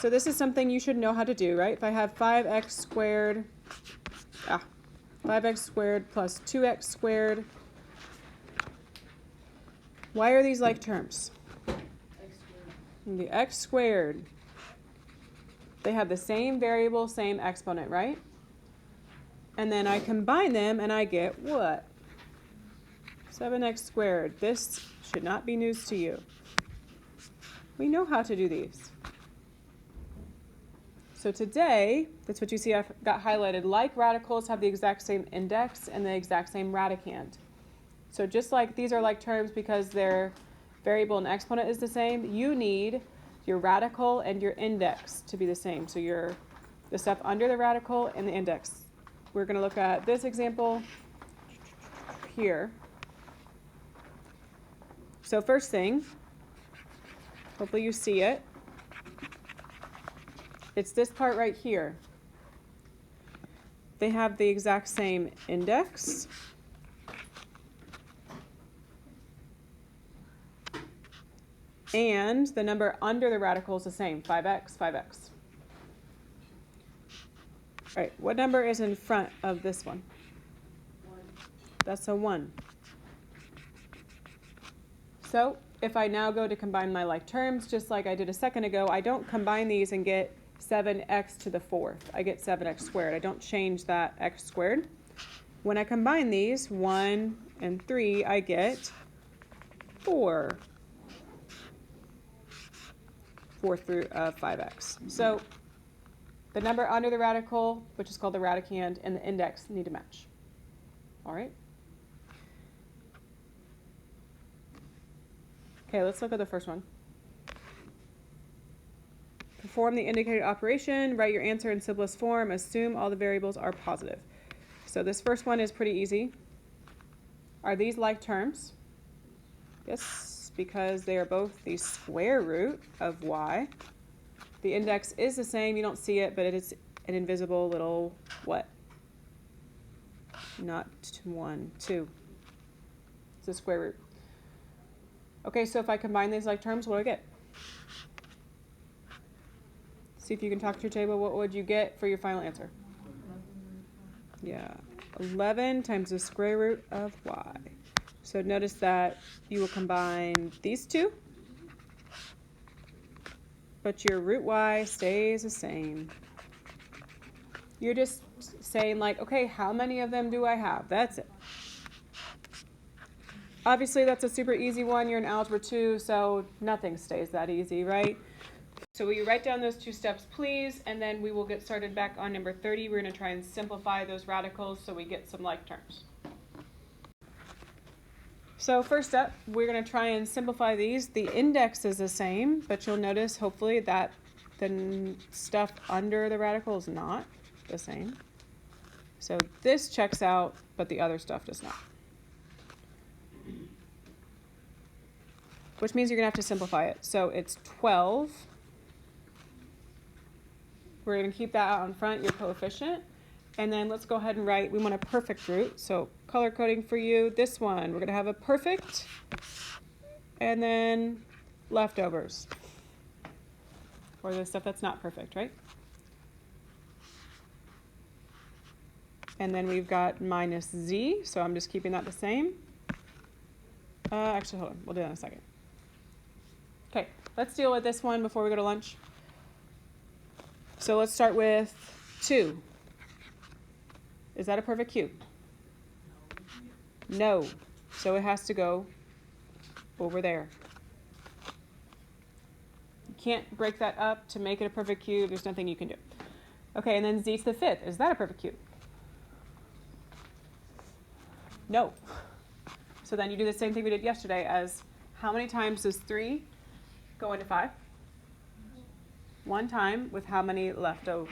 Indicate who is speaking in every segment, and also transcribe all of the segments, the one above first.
Speaker 1: So this is something you should know how to do, right? If I have 5x squared, 5x squared plus 2x squared, why are these like terms? The x squared. They have the same variable, same exponent, right? And then I combine them and I get what? 7x squared. This should not be news to you. We know how to do these. So today, that's what you see I've got highlighted. Like radicals have the exact same index and the exact same radicand. So just like these are like terms because their variable and exponent is the same, you need your radical and your index to be the same. So the stuff under the radical and the index. We're going to look at this example here. So first thing, hopefully you see it. It's this part right here. They have the exact same index. And the number under the radical is the same, 5x, 5x. All right, what number is in front of this one?
Speaker 2: 1.
Speaker 1: That's a 1. So if I now go to combine my like terms, just like I did a second ago, I don't combine these and get 7x to the 4th. I get 7x squared. I don't change that x squared. When I combine these, 1 and 3, I get 4. 4th root of 5x. So the number under the radical, which is called the radicand, and the index need to match. All right? Okay, let's look at the first one. Perform the indicated operation, write your answer in simplest form, assume all the variables are positive. So this first one is pretty easy. Are these like terms? Yes, because they are both the square root of y. The index is the same, you don't see it, but it is an invisible little what? Not 1, 2. It's a square root. Okay, so if I combine these like terms, what do I get? See if you can talk to your table. What would you get for your final answer? Yeah, 11 times the square root of y. So notice that you will combine these two, but your root y stays the same. You're just saying like, okay, how many of them do I have? That's it. Obviously, that's a super easy one. You're in Algebra 2, so nothing stays that easy, right? So will you write down those 2 steps, please? And then we will get started back on number 30. We're going to try and simplify those radicals so we get some like terms. So first up, we're going to try and simplify these. The index is the same, but you'll notice, hopefully, that the stuff under the radical is not the same. So this checks out, but the other stuff does not. Which means you're going to have to simplify it. So it's 12. We're going to keep that out in front, your coefficient. And then let's go ahead and write, we want a perfect root. So color coding for you, this one, we're going to have a perfect and then leftovers. Or the stuff that's not perfect, right? And then we've got minus z, so I'm just keeping that the same. Actually, hold on, we'll do that in a second. Okay, let's deal with this one before we go to lunch. So let's start with 2. Is that a perfect cube? No. So it has to go over there. You can't break that up to make it a perfect cube. There's nothing you can do. Okay, and then z to the 5th. Is that a perfect cube? No. So then you do the same thing we did yesterday as how many times does 3 go into 5? 1 time with how many left over?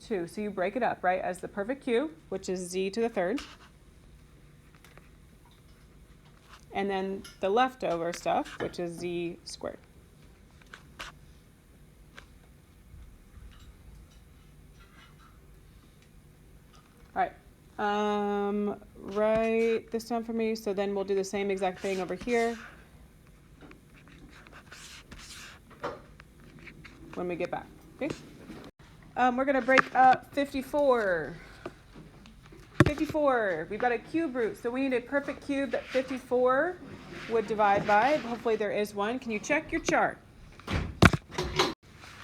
Speaker 1: 2. So you break it up, right, as the perfect cube, which is z to the 3rd. And then the leftover stuff, which is z squared. All right. Write this down for me. So then we'll do the same exact thing over here. when we get back. Okay. We're going to break up 54. 54. We've got a cube root, so we need a perfect cube that 54 would divide by. Hopefully there is one. Can you check your chart?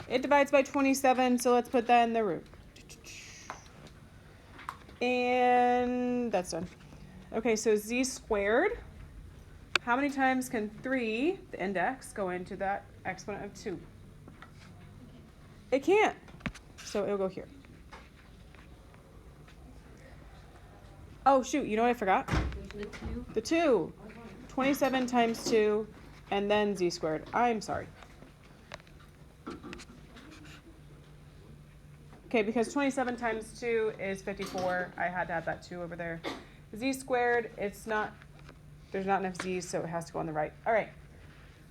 Speaker 1: It divides by 27, so let's put that in the root. And that's done. Okay, so z squared. How many times can 3, the index, go into that exponent of 2? It can't. So it'll go here. Oh, shoot. You know what I forgot? The 2. 27 times 2, and then z squared. I'm sorry. Okay, because 27 times 2 is 54. I had to have that 2 over there. Z squared, there's not enough z's, so it has to go on the right. All right.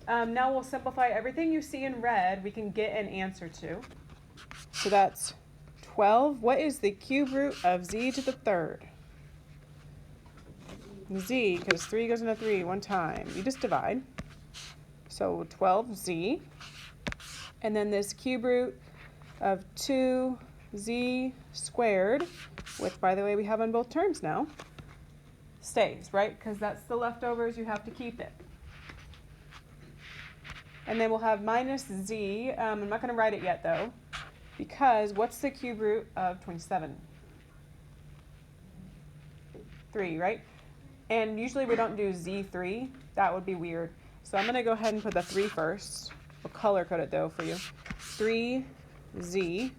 Speaker 1: Now we'll simplify everything you see in red. We can get an answer to. So that's 12. What is the cube root of z to the third? Z, because 3 goes into 3 one time. You just divide. So 12z. And then this cube root of 2z squared, which, by the way, we have on both terms now, stays, right? Because that's the leftovers. You have to keep it. And then we'll have minus z. I'm not going to write it yet, though, because what's the cube root of 27? 3, right? And usually we don't do z3. That would be weird. So I'm going to go ahead and put the 3 first. We'll color code it, though, for you. 3z.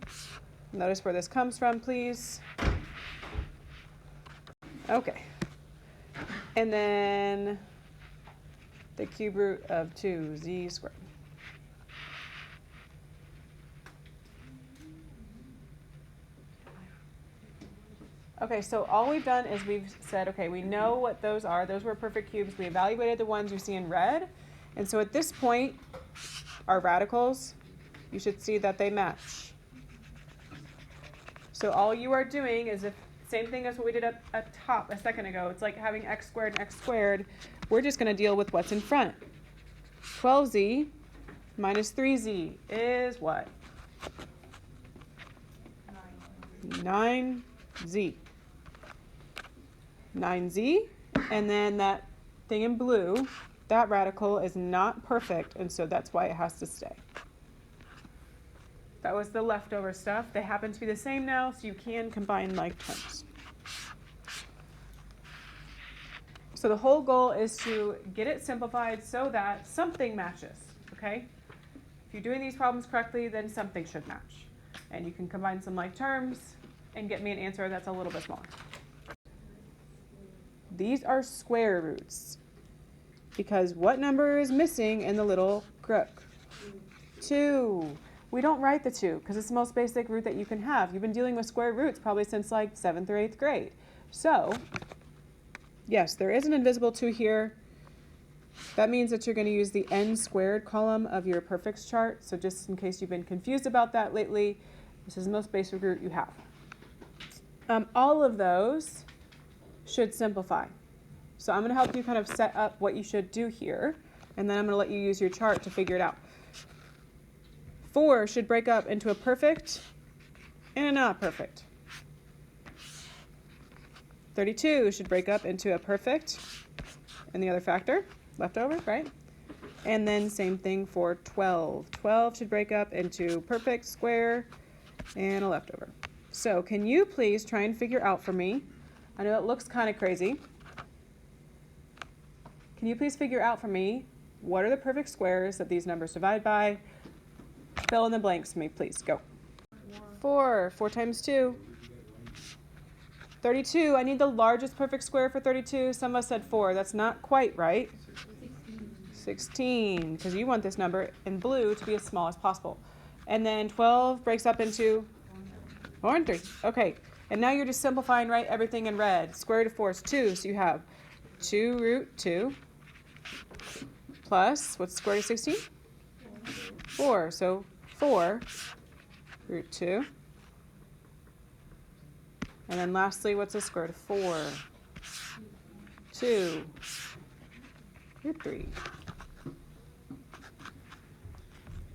Speaker 1: Notice where this comes from, please. Okay. And then the cube root of 2z squared. Okay, so all we've done is we've said, okay, we know what those are. Those were perfect cubes. We evaluated the ones you see in red. And so at this point, our radicals, you should see that they match. So all you are doing is, same thing as what we did at top a second ago. It's like having x squared and x squared. We're just going to deal with what's in front. 12z minus 3z is what? 9z. 9z, and then that thing in blue, that radical is not perfect, and so that's why it has to stay. That was the leftover stuff. They happen to be the same now, so you can combine like terms. So the whole goal is to get it simplified so that something matches, okay? If you're doing these problems correctly, then something should match. And you can combine some like terms and get me an answer that's a little bit smaller. These are square roots, because what number is missing in the little crook? 2. We don't write the 2 because it's the most basic root that you can have. You've been dealing with square roots probably since like 7th or 8th grade. So, yes, there is an invisible 2 here. That means that you're going to use the n squared column of your perfects chart. So just in case you've been confused about that lately, this is the most basic root you have. All of those should simplify. So I'm going to help you kind of set up what you should do here, and then I'm going to let you use your chart to figure it out. 4 should break up into a perfect and a not perfect. 32 should break up into a perfect and the other factor, leftover, right? And then same thing for 12. 12 should break up into perfect, square, and a leftover. So can you please try and figure out for me, I know it looks kind of crazy, can you please figure out for me what are the perfect squares that these numbers divide by? Fill in the blanks for me, please. Go. 4. 4 times 2. 32. I need the largest perfect square for 32. Some of us said 4. That's not quite right. 16, because you want this number in blue to be as small as possible. And then 12 breaks up into 4 and 3. Okay, and now you're just simplifying, right? Everything in red. Square root of 4 is 2, so you have 2 root 2 plus, what's the square root of 16? 4, so 4 root 2. And then lastly, what's the square root of 4? 2 root 3.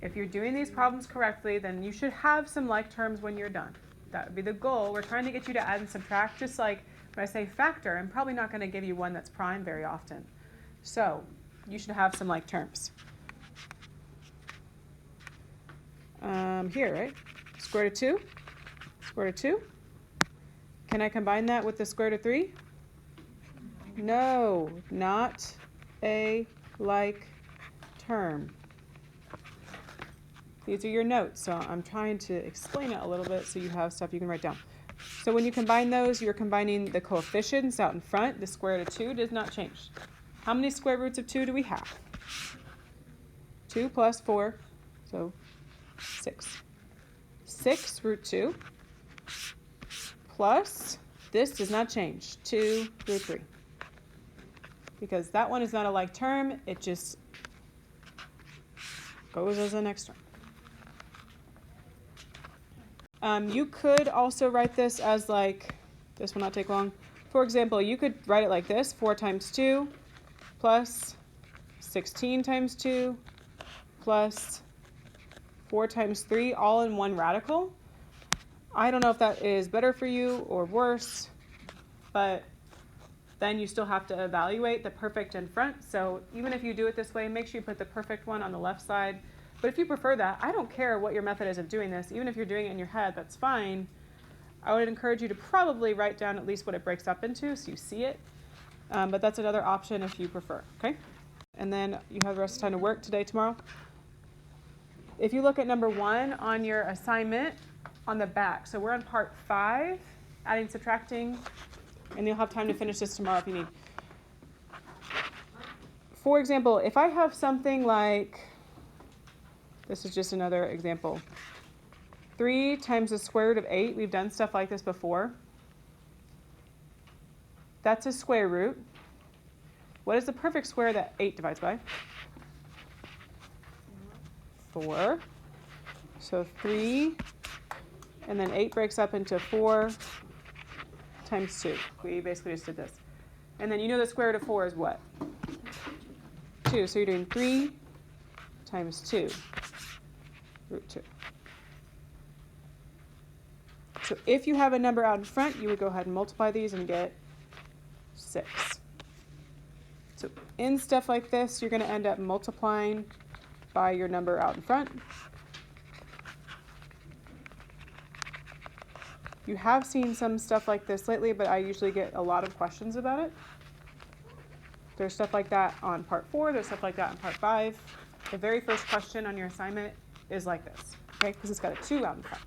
Speaker 1: If you're doing these problems correctly, then you should have some like terms when you're done. That would be the goal. We're trying to get you to add and subtract, just like when I say factor, I'm probably not going to give you one that's prime very often. So you should have some like terms. Here, right? Square root of 2, square root of 2. Can I combine that with the square root of 3? No, not a like term. These are your notes, so I'm trying to explain it a little bit so you have stuff you can write down. So when you combine those, you're combining the coefficients out in front. The square root of 2 does not change. How many square roots of 2 do we have? 2 plus 4, so 6. 6 root 2 plus, this does not change, 2 root 3. Because that one is not a like term, it just goes as the next term. You could also write this as like, this will not take long. For example, you could write it like this, 4 times 2 plus 16 times 2 plus 4 times 3, all in one radical. I don't know if that is better for you or worse, but then you still have to evaluate the perfect in front. So even if you do it this way, make sure you put the perfect one on the left side. But if you prefer that, I don't care what your method is of doing this. Even if you're doing it in your head, that's fine. I would encourage you to probably write down at least what it breaks up into so you see it. But that's another option if you prefer, okay? And then you have the rest of the time to work today, tomorrow. If you look at number 1 on your assignment on the back, so we're on part 5, adding, subtracting, and you'll have time to finish this tomorrow if you need. For example, if I have something like, this is just another example, 3 times the square root of 8, we've done stuff like this before. That's a square root. What is the perfect square that 8 divides by? 4. So 3, and then 8 breaks up into 4 times 2. We basically just did this. And then you know the square root of 4 is what? 2. So you're doing 3 times 2, root 2. So if you have a number out in front, you would go ahead and multiply these and get 6. So in stuff like this, you're going to end up multiplying by your number out in front. You have seen some stuff like this lately, but I usually get a lot of questions about it. There's stuff like that on part 4. There's stuff like that on part 5. The very first question on your assignment is like this, okay? Because it's got a 2 out in front.